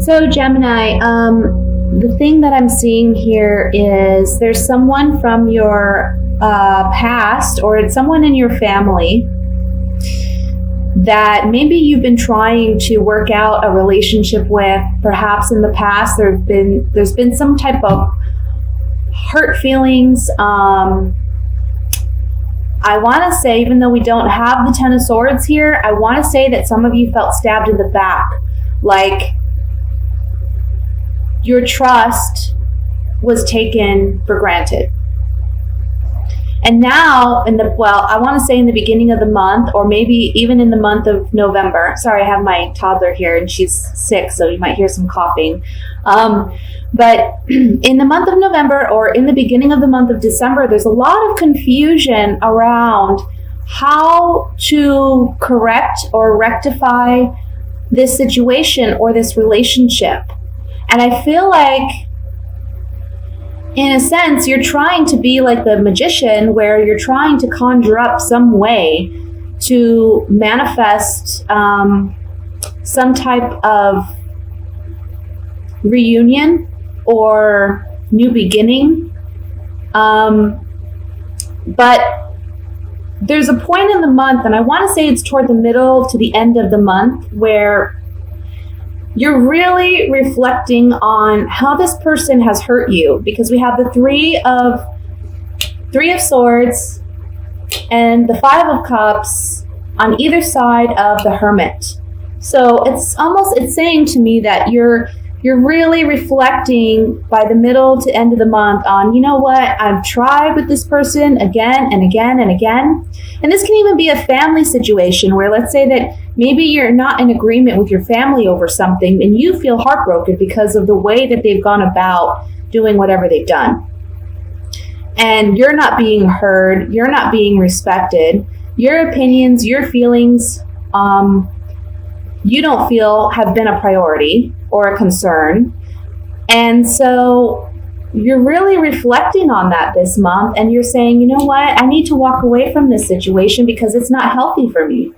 So Gemini, the thing that I'm seeing here is there's someone from your past, or it's someone in your family that maybe you've been trying to work out a relationship with. Perhaps in the past there's been some type of hurt feelings. I want to say, even though we don't have the Ten of Swords here, I want to say that some of you felt stabbed in the back, like your trust was taken for granted. And now, I want to say in the beginning of the month, or maybe even in the month of November. Sorry, I have my toddler here and she's sick, so you might hear some coughing. But in the month of November, or in the beginning of the month of December, there's a lot of confusion around how to correct or rectify this situation or this relationship. And I feel like, in a sense, you're trying to be like the magician, where you're trying to conjure up some way to manifest some type of reunion or new beginning. But there's a point in the month, and I want to say it's toward the middle to the end of the month, where you're really reflecting on how this person has hurt you, because we have the Three of Swords and the Five of Cups on either side of the Hermit. So it's saying to me that you're really reflecting by the middle to end of the month on, you know what, I've tried with this person again and again and again. And this can even be a family situation where, let's say that maybe you're not in agreement with your family over something and you feel heartbroken because of the way that they've gone about doing whatever they've done. And you're not being heard, you're not being respected. Your opinions, your feelings, you don't feel have been a priority or a concern. And so you're really reflecting on that this month, and you're saying, you know what, I need to walk away from this situation because it's not healthy for me.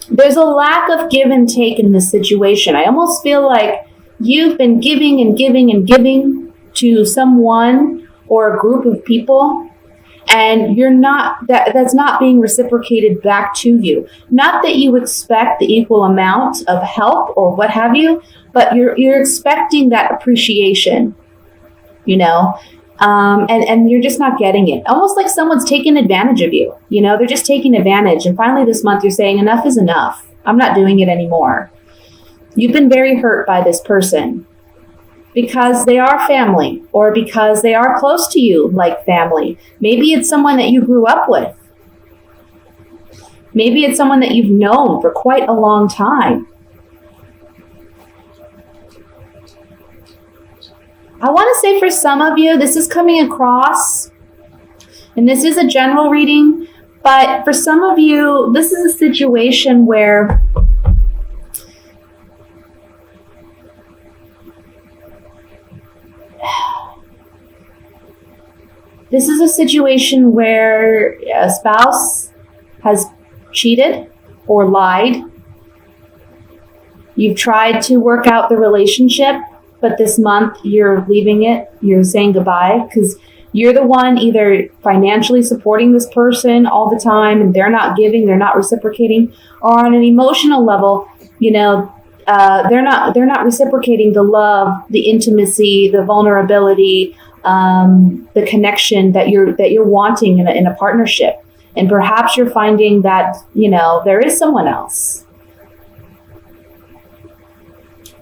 There's a lack of give and take in this situation. I almost feel like you've been giving and giving and giving to someone or a group of people, and that's not being reciprocated back to you. Not that you expect the equal amount of help or what have you, but you're expecting that appreciation, you know, and you're just not getting it. Almost like someone's taking advantage of you. You know, they're just taking advantage. And finally this month you're saying, enough is enough. I'm not doing it anymore. You've been very hurt by this person because they are family, or because they are close to you like family. Maybe it's someone that you grew up with. Maybe it's someone that you've known for quite a long time. I want to say for some of you, this is coming across, and this is a general reading, but for some of you, this is a situation where a spouse has cheated or lied. You've tried to work out the relationship, but this month you're leaving it. You're saying goodbye because you're the one either financially supporting this person all the time and they're not giving, they're not reciprocating, or on an emotional level, you know, they're not reciprocating the love, the intimacy, the vulnerability, the connection that you're wanting in a partnership. And perhaps you're finding that, you know, there is someone else,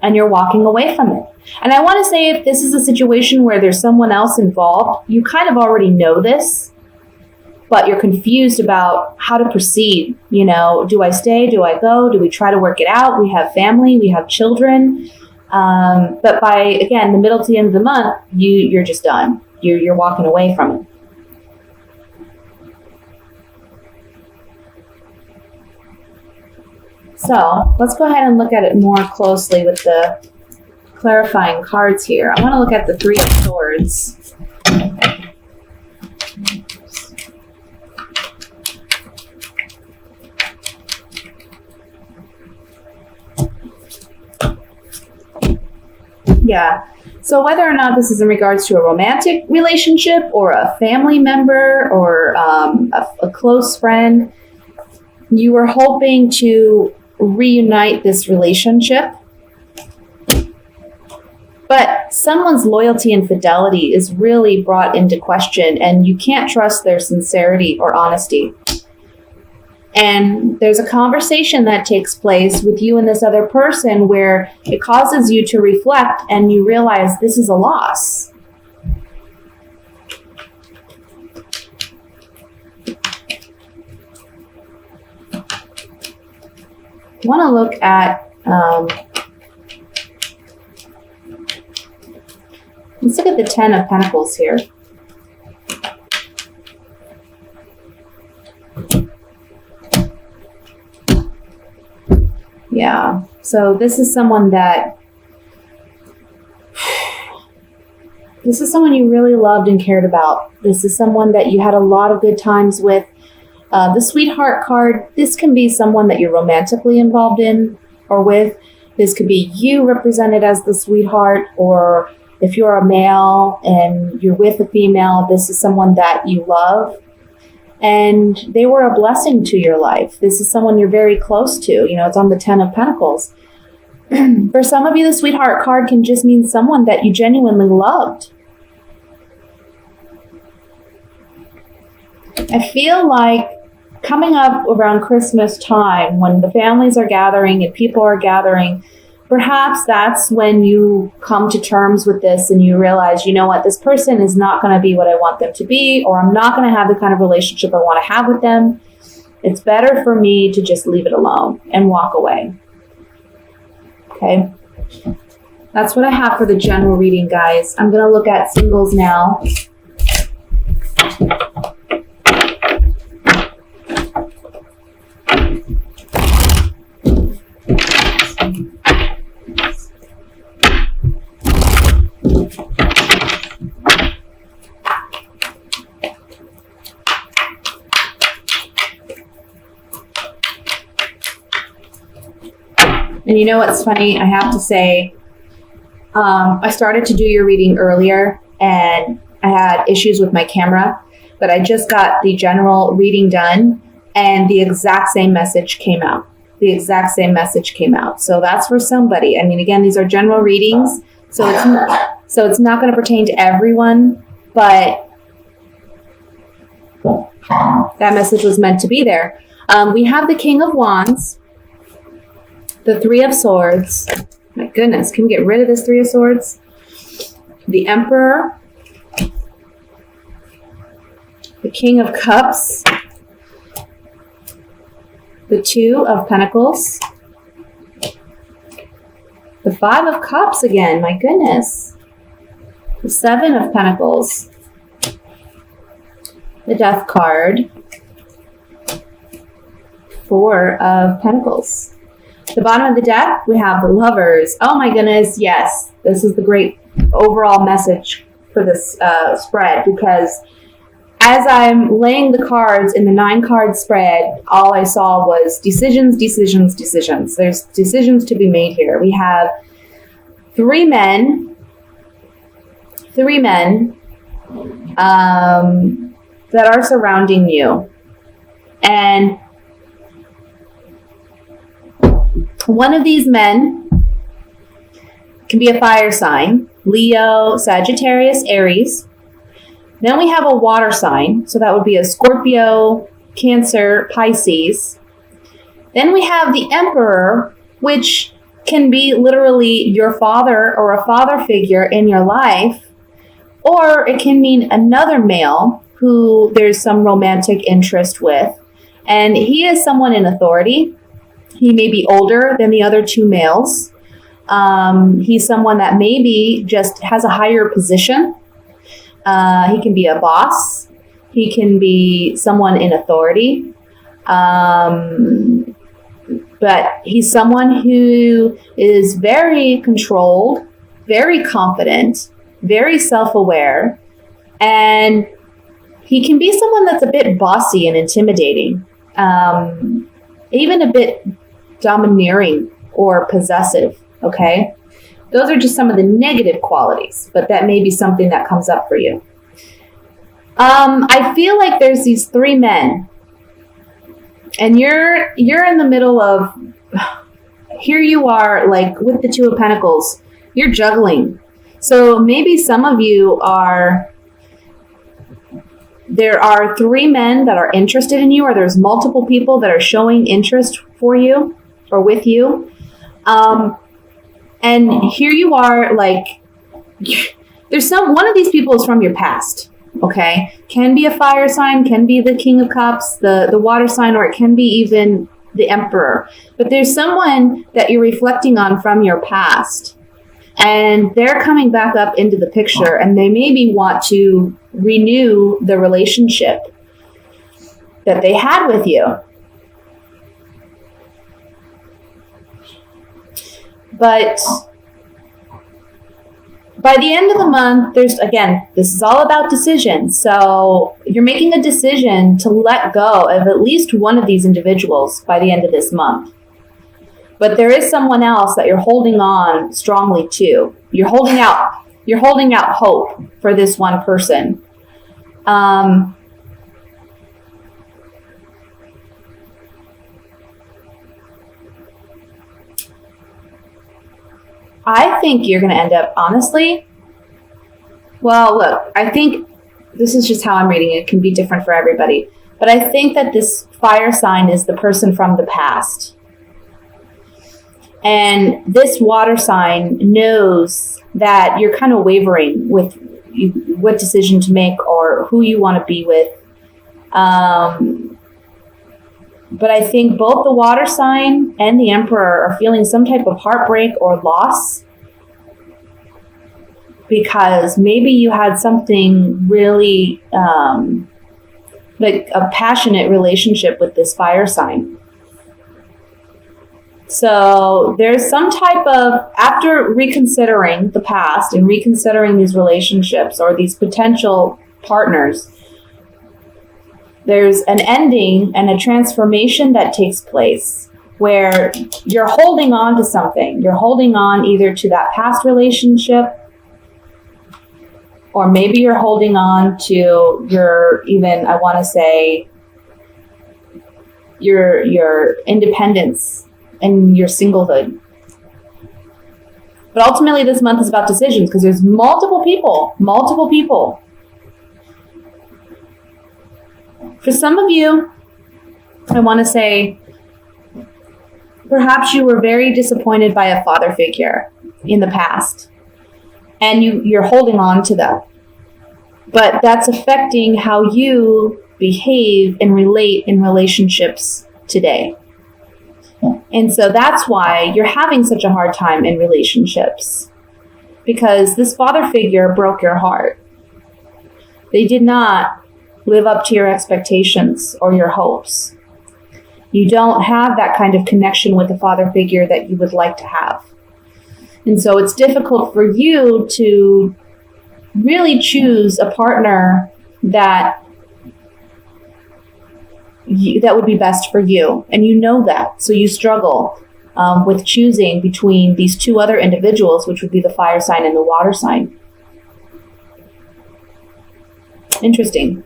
and you're walking away from it. And I want to say, if this is a situation where there's someone else involved, you kind of already know this, but you're confused about how to proceed. You know, do I stay? Do I go? Do we try to work it out? We have family, we have children. But by, again, the middle to the end of the month, you're just done. You're walking away from it. So let's go ahead and look at it more closely with the clarifying cards here. I want to look at the Three of Swords. Yeah. So whether or not this is in regards to a romantic relationship or a family member or a close friend, you were hoping to reunite this relationship. But someone's loyalty and fidelity is really brought into question, and you can't trust their sincerity or honesty. And there's a conversation that takes place with you and this other person where it causes you to reflect and you realize this is a loss. I want to look at, let's look at the 10 of Pentacles here. Yeah, so this is someone you really loved and cared about. This is someone that you had a lot of good times with. The sweetheart card, this can be someone that you're romantically involved in or with. This could be you represented as the sweetheart, or if you're a male and you're with a female, this is someone that you love. And they were a blessing to your life. This is someone you're very close to. You know, it's on the 10 of Pentacles. For some of you, the sweetheart card can just mean someone that you genuinely loved. I feel like coming up around Christmas time, when the families are gathering and people are gathering, perhaps that's when you come to terms with this and you realize, you know what, this person is not going to be what I want them to be, or I'm not going to have the kind of relationship I want to have with them. It's better for me to just leave it alone and walk away. Okay. That's what I have for the general reading, guys. I'm going to look at singles now. And you know what's funny? I have to say, I started to do your reading earlier and I had issues with my camera, but I just got the general reading done and the exact same message came out. The exact same message came out. So that's for somebody. I mean, again, these are general readings, so it's not going to pertain to everyone, but that message was meant to be there. We have the King of Wands, the Three of Swords. My goodness, can we get rid of this Three of Swords? The Emperor, the King of Cups, the Two of Pentacles, the Five of Cups again, my goodness, the Seven of Pentacles, the Death card, Four of Pentacles. The bottom of the deck, we have the Lovers. Oh my goodness, yes. This is the great overall message for this spread, because as I'm laying the cards in the 9-card spread, all I saw was decisions, decisions, decisions. There's decisions to be made here. We have three men that are surrounding you. And one of these men can be a fire sign, Leo, Sagittarius, Aries. Then we have a water sign, so that would be a Scorpio, Cancer, Pisces. Then we have the Emperor, which can be literally your father or a father figure in your life, or it can mean another male who there's some romantic interest with, and he is someone in authority. He may be older than the other two males. He's someone that maybe just has a higher position. He can be a boss. He can be someone in authority. But he's someone who is very controlled, very confident, very self-aware, and he can be someone that's a bit bossy and intimidating, even a bit domineering or possessive, okay? Those are just some of the negative qualities, but that may be something that comes up for you. I feel like there's these three men, and you're in the middle of, here you are, like with the Two of Pentacles, you're juggling. So maybe some of you there are three men that are interested in you, or there's multiple people that are showing interest for you or with you. And here you are, like, there's one of these people is from your past, okay? Can be a fire sign, can be the King of Cups, the water sign, or it can be even the Emperor. But there's someone that you're reflecting on from your past, and they're coming back up into the picture, and they maybe want to renew the relationship that they had with you. But by the end of the month, this is all about decisions. So you're making a decision to let go of at least one of these individuals by the end of this month. But there is someone else that you're holding on strongly to. You're holding out hope for this one person. I think you're going to end up, honestly, well, look, I think this is just how I'm reading it. It can be different for everybody. But I think that this fire sign is the person from the past. And this water sign knows that you're kind of wavering with what decision to make or who you want to be with. But I think both the water sign and the Emperor are feeling some type of heartbreak or loss, because maybe you had something really like a passionate relationship with this fire sign. So there's some type of, after reconsidering the past and reconsidering these relationships or these potential partners, there's an ending and a transformation that takes place where you're holding on to something. You're holding on either to that past relationship, or maybe you're holding on to your independence and your singlehood. But ultimately this month is about decisions, because there's multiple people. For some of you, I want to say, perhaps you were very disappointed by a father figure in the past, and you're holding on to that. But that's affecting how you behave and relate in relationships today. And so that's why you're having such a hard time in relationships, because this father figure broke your heart. They did not live up to your expectations or your hopes. You don't have that kind of connection with the father figure that you would like to have. And so it's difficult for you to really choose a partner that would be best for you. And you know that. So you struggle with choosing between these two other individuals, which would be the fire sign and the water sign. Interesting.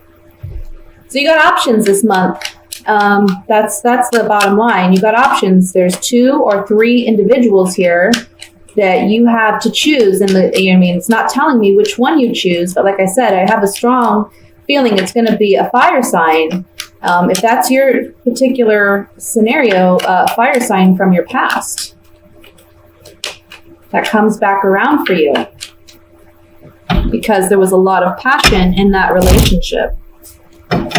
So you got options this month. That's the bottom line. You got options. There's 2 or 3 individuals here that you have to choose. And it's not telling me which one you choose, but like I said, I have a strong feeling it's going to be a fire sign. If that's your particular scenario, fire sign from your past that comes back around for you, because there was a lot of passion in that relationship.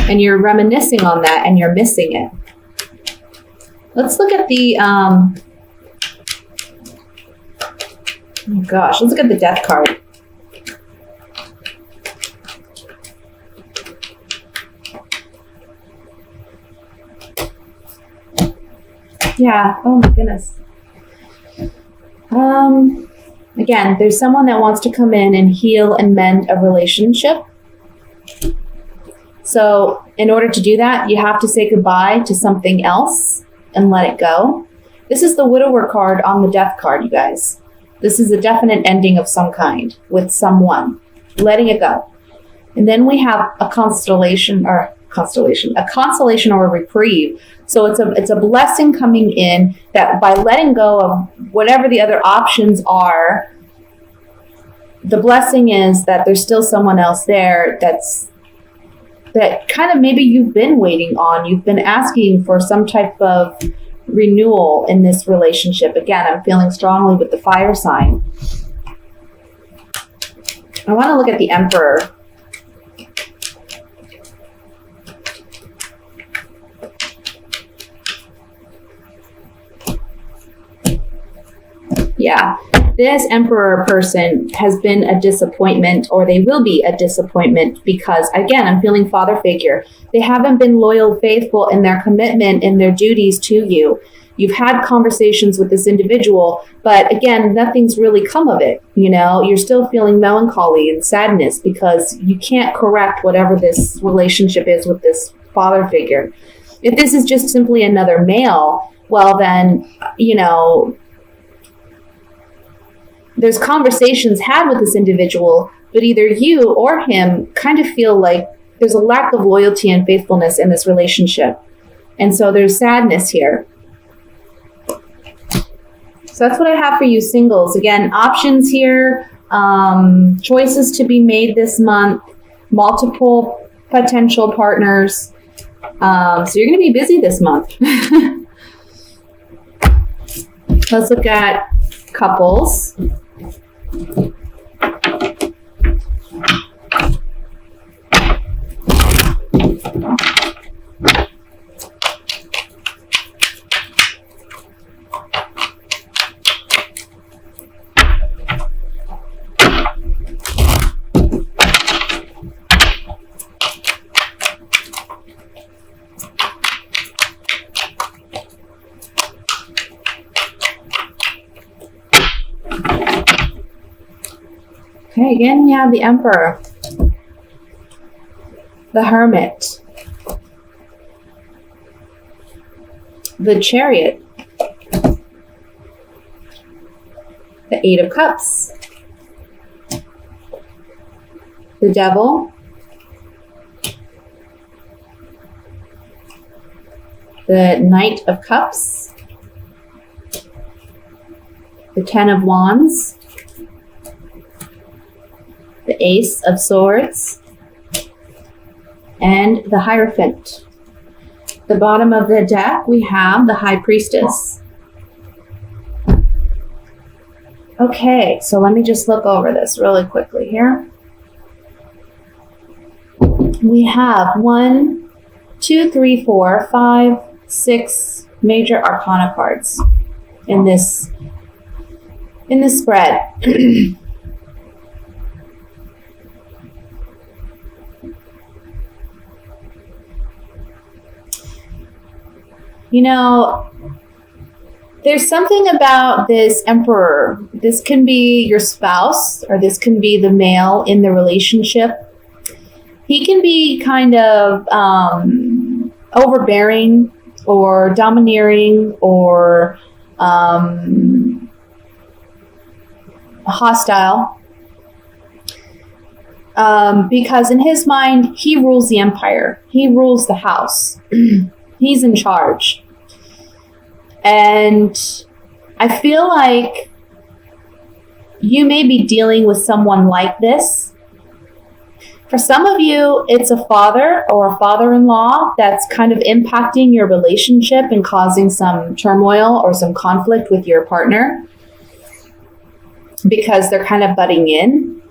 And you're reminiscing on that and you're missing it. Let's look at the, let's look at the death card. Yeah, oh my goodness. Again, there's someone that wants to come in and heal and mend a relationship. So in order to do that, you have to say goodbye to something else and let it go. This is the widower card on the death card, you guys. This is a definite ending of some kind with someone, letting it go. And then we have a consolation or a reprieve. So it's a blessing coming in that by letting go of whatever the other options are, the blessing is that there's still someone else there that kind of maybe you've been waiting on. You've been asking for some type of renewal in this relationship. Again, I'm feeling strongly with the fire sign. I want to look at the Emperor. Yeah, this Emperor person has been a disappointment, or they will be a disappointment because, again, I'm feeling father figure. They haven't been loyal, faithful in their commitment, in their duties to you. You've had conversations with this individual, but again, nothing's really come of it. You know, you're still feeling melancholy and sadness because you can't correct whatever this relationship is with this father figure. If this is just simply another male, well then, you know, there's conversations had with this individual, but either you or him kind of feel like there's a lack of loyalty and faithfulness in this relationship. And so there's sadness here. So that's what I have for you singles. Again, options here, choices to be made this month, multiple potential partners. So you're going to be busy this month. Let's look at couples. Okay, again, we have the Emperor, the Hermit, the Chariot, the Eight of Cups, the Devil, the Knight of Cups, the Ten of Wands, the Ace of Swords, and the Hierophant. The bottom of the deck, we have the High Priestess. Okay, so let me just look over this really quickly here. We have 1, 2, 3, 4, 5, 6 major arcana cards in this spread. You know, there's something about this Emperor. This can be your spouse, or this can be the male in the relationship. He can be kind of overbearing or domineering or hostile. Because in his mind, he rules the empire. He rules the house. He's in charge. And I feel like you may be dealing with someone like this. For some of you, it's a father or a father-in-law that's kind of impacting your relationship and causing some turmoil or some conflict with your partner because they're kind of butting in.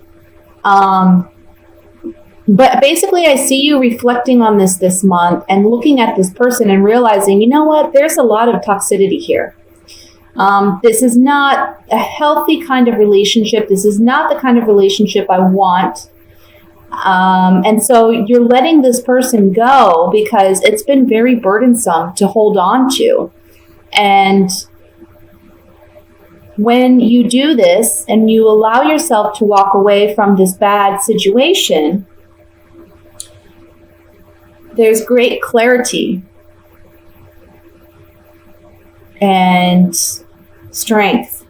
But basically, I see you reflecting on this month and looking at this person and realizing, you know what, there's a lot of toxicity here. This is not a healthy kind of relationship. This is not the kind of relationship I want. And so you're letting this person go because it's been very burdensome to hold on to. And when you do this and you allow yourself to walk away from this bad situation, there's great clarity and strength.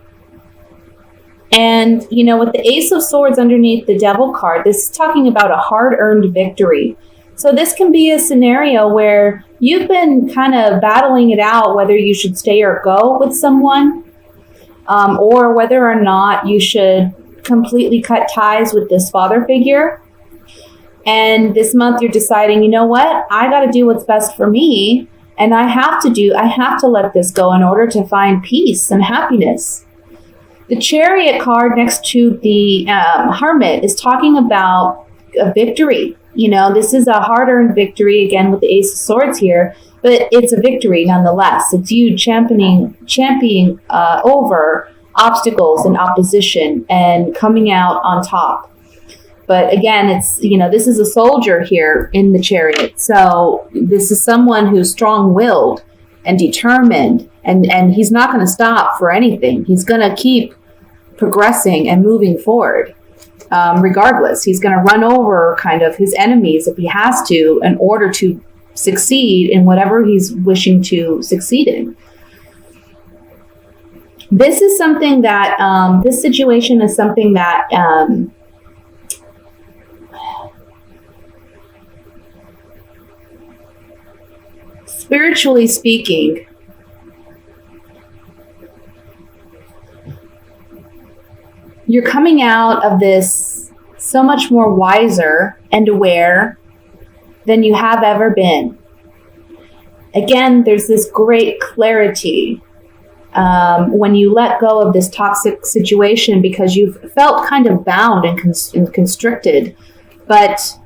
And, with the Ace of Swords underneath the Devil card, this is talking about a hard-earned victory. So this can be a scenario where you've been kind of battling it out whether you should stay or go with someone, or whether or not you should completely cut ties with this father figure. And this month you're deciding, you know what? I got to do what's best for me. And I have to let this go in order to find peace and happiness. The Chariot card next to the Hermit is talking about a victory. This is a hard-earned victory, again, with the Ace of Swords here, but it's a victory nonetheless. It's you championing over obstacles and opposition and coming out on top. But again, it's, this is a soldier here in the Chariot. So this is someone who's strong-willed and determined, and he's not going to stop for anything. He's going to keep progressing and moving forward. Regardless, he's going to run over kind of his enemies if he has to in order to succeed in whatever he's wishing to succeed in. This is something that, this situation is something that, spiritually speaking, you're coming out of this so much more wiser and aware than you have ever been. Again, there's this great clarity when you let go of this toxic situation because you've felt kind of bound and constricted. But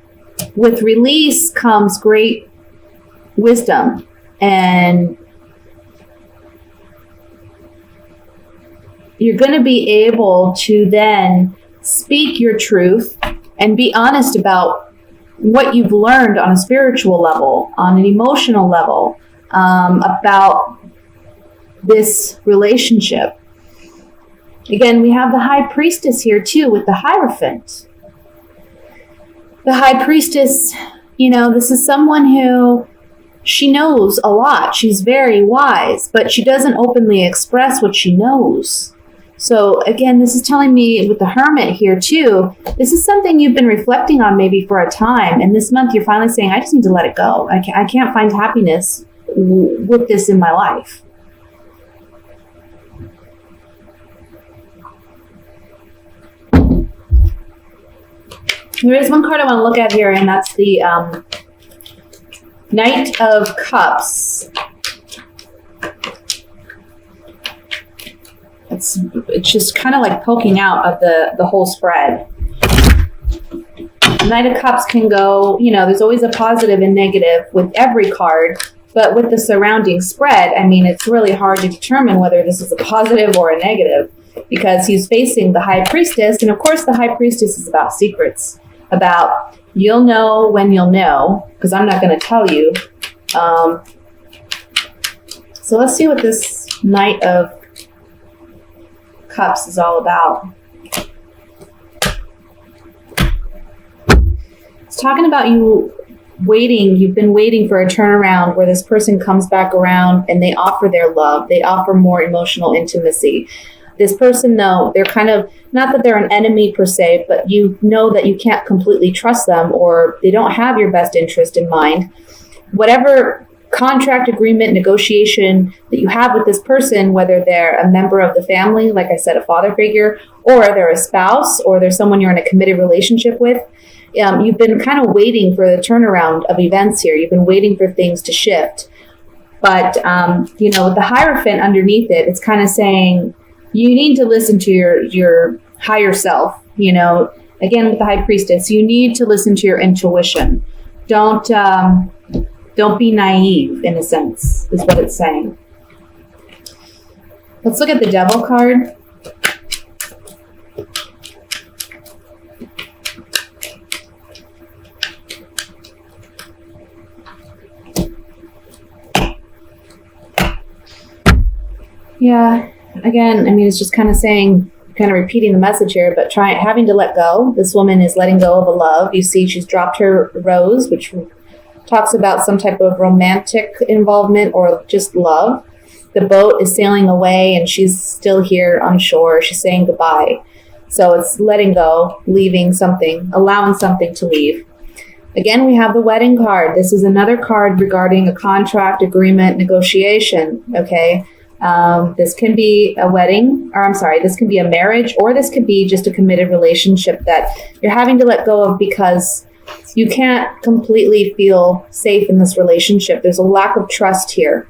with release comes great wisdom, and you're going to be able to then speak your truth and be honest about what you've learned on a spiritual level, on an emotional level, about this relationship. Again, we have the High Priestess here too with the Hierophant. The High Priestess, this is someone who, she knows a lot. She's very wise, but she doesn't openly express what she knows. So again, this is telling me with the Hermit here too, this is something you've been reflecting on maybe for a time. And this month you're finally saying, I just need to let it go. I can't find happiness with this in my life. There is one card I want to look at here, and that's the Knight of Cups. It's just kind of like poking out of the whole spread. Knight of Cups can go, there's always a positive and negative with every card, but with the surrounding spread, it's really hard to determine whether this is a positive or a negative because he's facing the High Priestess, and of course the High Priestess is about secrets, about you'll know when you'll know, because I'm not going to tell you. So let's see what this Knight of Cups is all about. It's talking about you waiting. You've been waiting for a turnaround where this person comes back around and they offer their love. They offer more emotional intimacy. This person, though, they're kind of, not that they're an enemy per se, but you know that you can't completely trust them, or they don't have your best interest in mind. Whatever contract, agreement, negotiation that you have with this person, whether they're a member of the family, like I said, a father figure, or they're a spouse, or they're someone you're in a committed relationship with, you've been kind of waiting for the turnaround of events here. You've been waiting for things to shift. But, with the Hierophant underneath it, it's kind of saying you need to listen to your higher self. Again, with the High Priestess, you need to listen to your intuition. Don't be naive, in a sense, is what it's saying. Let's look at the Devil card. Yeah, again, it's just kind of saying, kind of repeating the message here, but having to let go. This woman is letting go of a love. You see she's dropped her rose, which talks about some type of romantic involvement or just love. The boat is sailing away and she's still here on shore. She's saying goodbye. So it's letting go, leaving something, allowing something to leave. Again, we have the wedding card. This is another card regarding a contract, agreement, negotiation. Okay. This can be a wedding, or I'm sorry, this can be a marriage, or this could be just a committed relationship that you're having to let go of because you can't completely feel safe in this relationship. There's a lack of trust here.